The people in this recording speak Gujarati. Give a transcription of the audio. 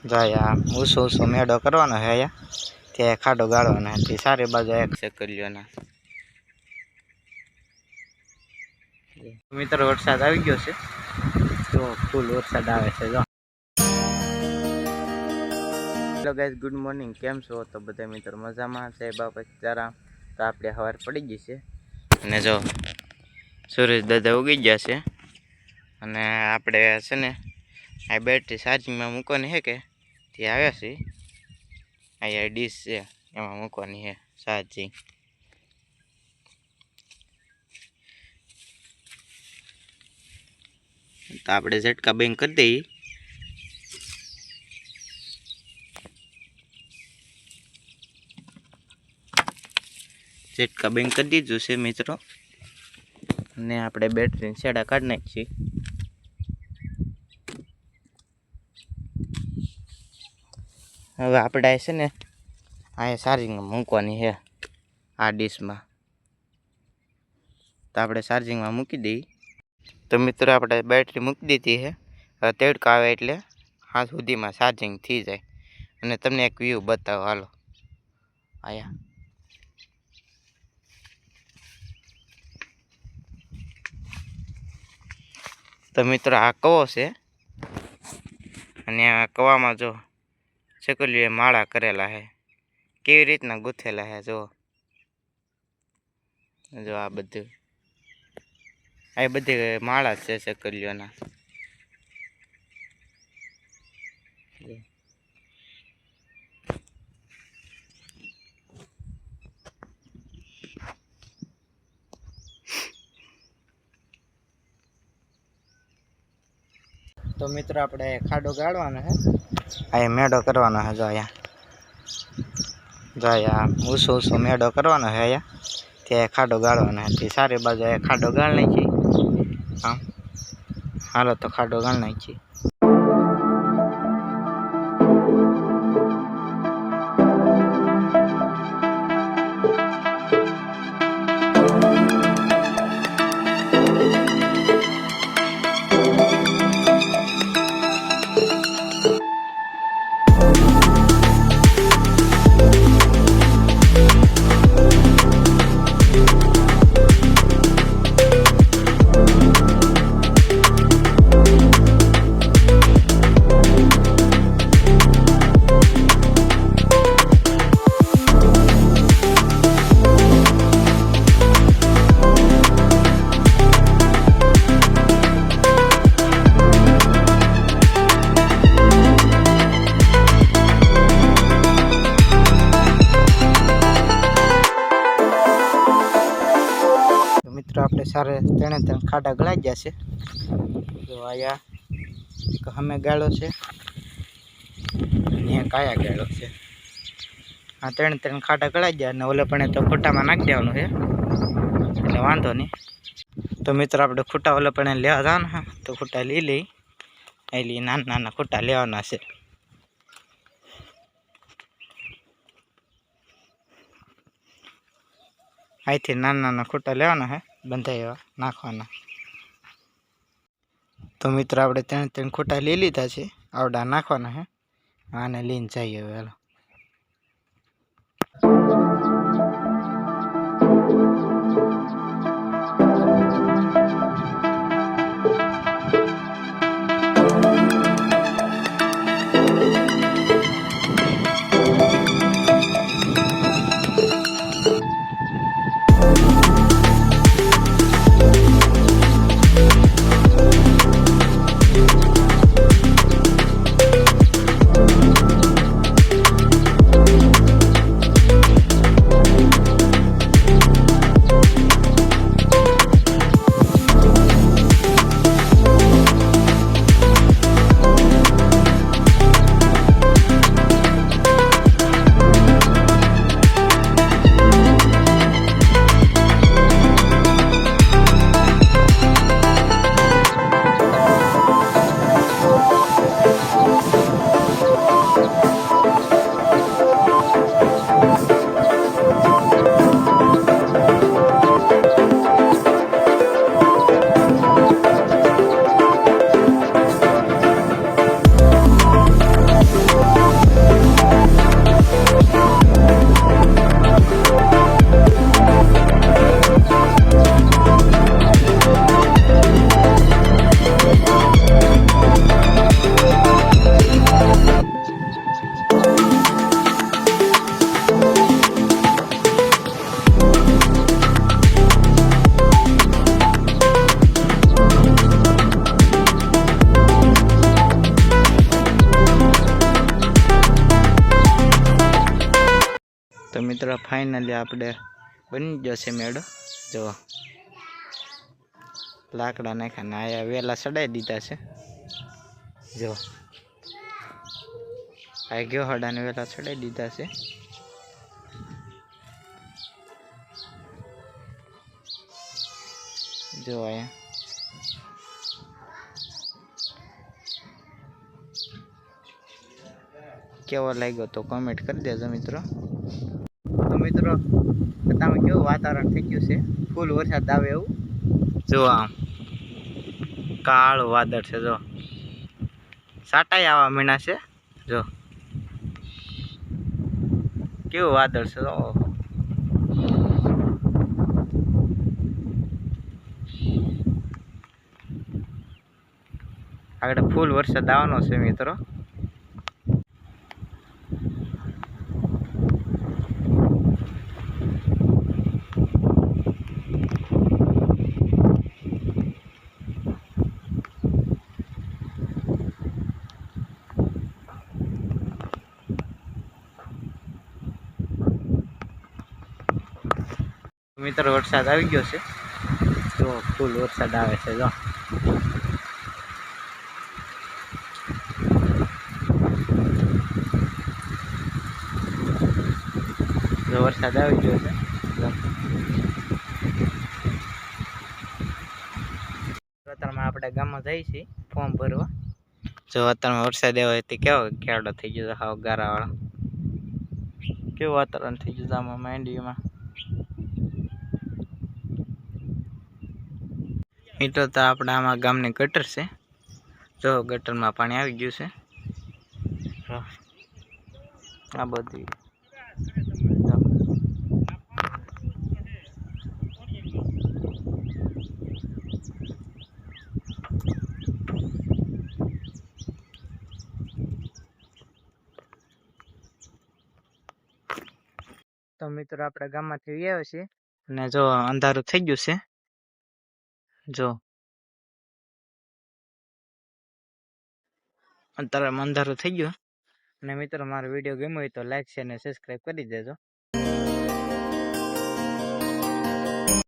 જાય ઊંસો ઊંસો મેળો કરવાનો છે અહીંયા ત્યાં ખાડો ગાળવાનો છે સારી બાજુ એક સેકલીઓના મિત્રો વરસાદ આવી ગયો છે તો ફૂલ વરસાદ આવે છે જો હેલો ગાઈઝ ગુડ મોર્નિંગ કેમ છો તો બધા મિત્રો મજામાં છે બાપા ચારા તો આપણે સવાર પડી ગઈ છે અને જો સૂરજ દાદા ઉગી ગયા છે અને આપણે છે ને આ બેટરી ચાર્જિંગમાં મૂકવાની છે કે તે આવ્યા છે અહીંયા ડીશ છે એમાં મૂકવાની છે ચાર્જિંગ તો આપણે ઝટકા બંધ કરી દઈએ ઝટકા બંધ કરી દીધું છે મિત્રો અને આપણે બેટરીને છેડા કાઢી નાખીએ હવે આપણે છે ને અહીંયા ચાર્જિંગમાં મૂકવાની છે આ ડીશમાં તો આપણે ચાર્જિંગમાં મૂકી દઈએ તો મિત્રો આપણે બેટરી મૂકી દીધી છે હવે તેડકો આવે એટલે હાથ સુધીમાં ચાર્જિંગ થઈ જાય અને તમને એક વ્યૂ બતાવો હાલો આયા તો મિત્રો આ કવો છે અને આ કવામાં જો ચકલીએ માળા કરેલા છે કેવી રીતના ગૂંથેલા છે જો આ બધું આ બધી માળા છે ચકલીઓના તો મિત્રો આપણે ખાડો ગાળવાનો છે અહીંયા મેળો કરવાનો છે જો અહીંયા ઊંસો ઊંસો મેળો કરવાનો છે અહીંયા ત્યાં ખાડો ગાળવાનો છે સારી બાજુ ખાડો ગાળ નાખી આમ હાલો તો ખાડો ગાળ નાખી આપણે સારે ત્રણે ખાડા ગળાઈ ગયા છે તો આયા એક સામે ગાળો છે અને એક આયા ગાળો છે આ ત્રણ ખાડા ગળાઈ ગયા અને ઓલે પણ તો ખૂટામાં નાખી દેવાનું છે એટલે વાંધો નહીં તો મિત્રો આપણે ખૂટા ઓલે પણ લેવા જવાનું હા તો ખૂટા લઈ લઈ એટલે નાના નાના ખૂટા લેવાના છે અહીંથી નાના નાના ખૂટા લેવાના છે બંધાઈ એવા નાખવાના તો મિત્રો આપણે ત્રણ ખૂટા લઈ લીધા છે આવડા નાખવાના છે આને લઈને જઈએ હવે હાલો મિત્રો ફાઇનલી આપણે બની જશે મેળો. જો લાકડા નાખ્યા આયા વેલા ચડાવી દીધા છે. જો આ ગયો હડાને વેલા ચડાવી દીધા છે. જો અહીંયા કેવો લાગ્યો તો કમેન્ટ કરી દેજો મિત્રો. તો મિત્રો તમે કેવું વાતાવરણ થઈ ગયું છે, ફૂલ વરસાદ આવે એવું. જો આમ કાળું વાદળ છે. જો સાટાઈ આવા મીણા છે. જો કેવું વાદળ છે. આગળ ફૂલ વરસાદ આવવાનો છે મિત્રો. મિત્રો વરસાદ આવી ગયો છે. જો ફૂલ વરસાદ આવે છે. જો વરસાદ આવી ગયો છે. અત્યારમાં આપણે ગામમાં જઈએ છીએ ફોર્મ ભરવા. જો અત્યારમાં વરસાદ આવ્યો તે કેવો કેવડો થઈ ગયો, હાવ ગારાવાળો. કેવું વાતાવરણ થઈ ગયું આમાં માંડવીમાં. મિત્રો તો આપણે આમાં ગામની ગટર છે. જો ગટરમાં પાણી આવી ગયું છે. આ બધી તો મિત્રો આપણે ગામમાંથી આવ્યા છીએ અને જો અંધારું થઈ ગયું છે. જો અંધારું થઈ ગયું. અને મિત્રો મારો વિડીયો ગમ્યો હોય તો લાઈક શેર અને સબસ્ક્રાઈબ કરી દેજો.